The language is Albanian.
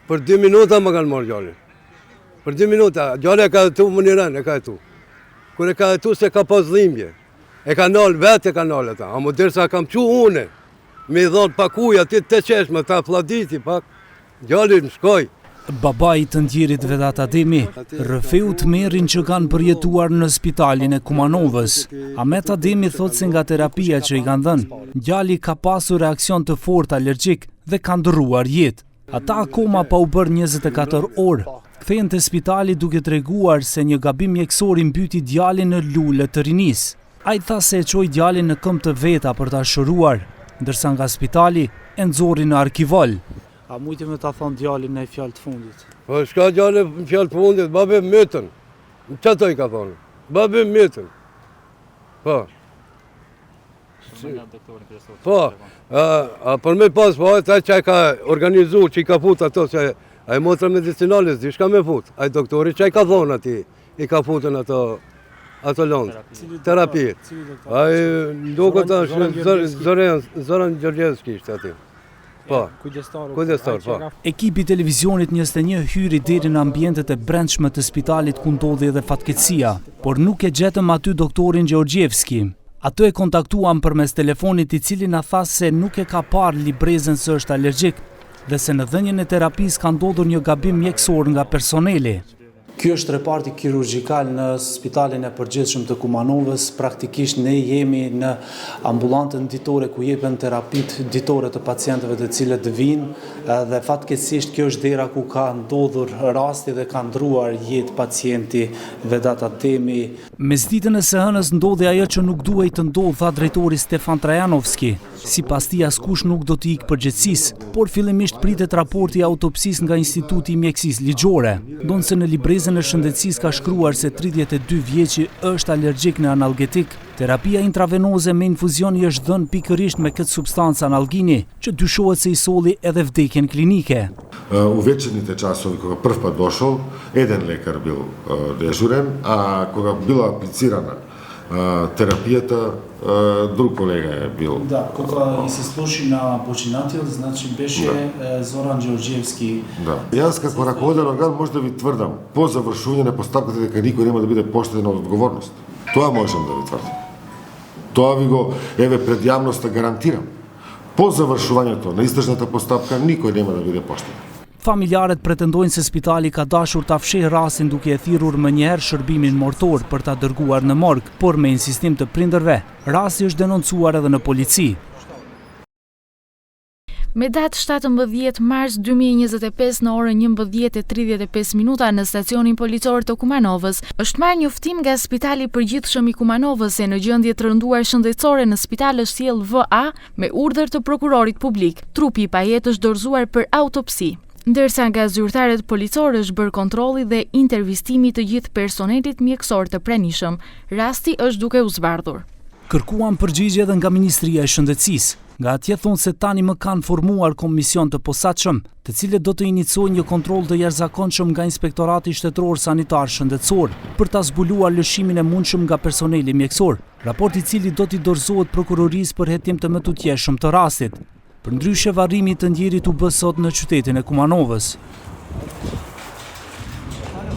Për 2 minuta më kanë marrë gjallin. Për 2 minuta, gjallin e ka jetu mënirën, e ka jetu. Kër e ka jetu se ka pas dhimbje. E ka nalë, vetë e ka nalë ata. A më dirësa kam që une, me i dhonë pakuja, ti të qeshme, ta fladiti pak, gjallin shkoj. Babai të ndjerit Vedat Ademi rrëfeu të merrin që kanë përjetuar në spitalin e Kumanovës. Ahmet Ademi thot se nga terapia që i kanë dhënë, djali ka pasur reakcion të fortë alergjik dhe ka ndërruar jetë. Ata akoma pa u bërë 24 orë, kthehen te spitali duke treguar se një gabim mjekësor i mbyti djalin në lule të rinisë. Ai tha se e çoi djalin në këmbë të veta për ta shëruar, ndërsa nga spitali e nxorri në arkivol. A mujti me ta thonë djalin në fjalë të fundit? Po shka djalin në fjalë të fundit, babe mytën. Që të i ka thonë? Babe mytën. Po. Po, për me pas, po, ta që ka organizu, që i ka fut ato, se a i motra medicinalis, di shka me fut. A i doktori që i ka thonë ati, i ka futën ato lëndë, terapi. A i nduko të Zoran Gjorgjevski ishte ati. Po, kujdestar, po. Ekipi televizionit 21 hyri deri në ambientet e brendshme të spitalit ku ndodhi edhe fatkeqësia, por nuk e gjetëm aty doktorin Gjorgjevski. Ato e kontaktuam përmes telefonit i cili na tha se nuk e ka parë librezën se është alergjik dhe se në dhënien e terapisë ka ndodhur një gabim mjekësor nga personeli. Ky është reparti kirurgjikal në spitalin e përgjithshëm të Kumanovës. Praktikisht ne jemi në ambulantën ditore ku jepen terapit ditore të pacientëve të cilët vinë dhe fatkeqësisht kjo është dera ku ka ndodhur rasti dhe ka ndruar jetë pacienti Vedat Ademi. Mesditën e së hënës ndodhi ajo që nuk duhej të ndodhë, tha drejtori Stefan Trajanovski. Sipas tij askush nuk do të ikë përgjegjësisë, por fillimisht pritet raporti i autopsisë nga Instituti i Mjekësisë Ligjore. Ndonse në librezën e shëndetësisë ka shkruar se 32 vjeçi është alergjik në analgetik, terapia intravenoze me infuzion i është dhënë pikërisht me këtë substancë analgini, që dyshohet se i solli edhe vdekjen klinike. U вечерните часови, кога прв пат дошол, еден лекар бил дежурен, а кога била аплицирана терапията, друг колега е бил. Да, кога се слуши на починател, значи беше Зоран Gjorgjevski. Да. Јас како раководен орган може да ви тврдам, по завршување на постапката дека никој нема да биде поштеден од одговорност. Тоа можам да ви тврдам. Тоа ви го, еве, пред јавноста гарантирам. По завршувањето на истражната постапка никој нема да биде поштеден. Familjarët pretendojnë se spitali ka dashur ta fshehë rastin duke e thirrur më njëherë shërbimin mortor për ta dërguar në morg, por me insistim të prindërve, rasti është denoncuar edhe në polici. Me datë 17 mars 2025 në orën 11:35 në stacionin policor të Kumanovës, është marrë njoftim nga Spitali i Përgjithshëm i Kumanovës se në gjendje të rënduar shëndetësore në spital është sjell VA me urdhër të prokurorit publik. Trupi i pajet është dorëzuar për autopsi. Ndërsa nga zyrtarët policorë është bërë kontrolli dhe intervistimi të gjithë personelit mjekësor të pranishëm. Rasti është duke u zbardhur. Kërkuam përgjigje edhe nga Ministria e Shëndetësisë. Nga atje thonë se tani më kanë formuar komision të posaçëm, të cilët do të iniciojnë një kontroll të jashtëzakonshëm nga Inspektorati Shtetëror Sanitar Shëndetësor për ta zbuluar lëshimin e mundshëm nga personeli mjekësor, raport i cili do t'i dorëzohet prokurorisë për hetim të mëtutjeshëm të rastit. Përndryshe varrimi të ndjerit u bë sot në qytetin e Kumanovës.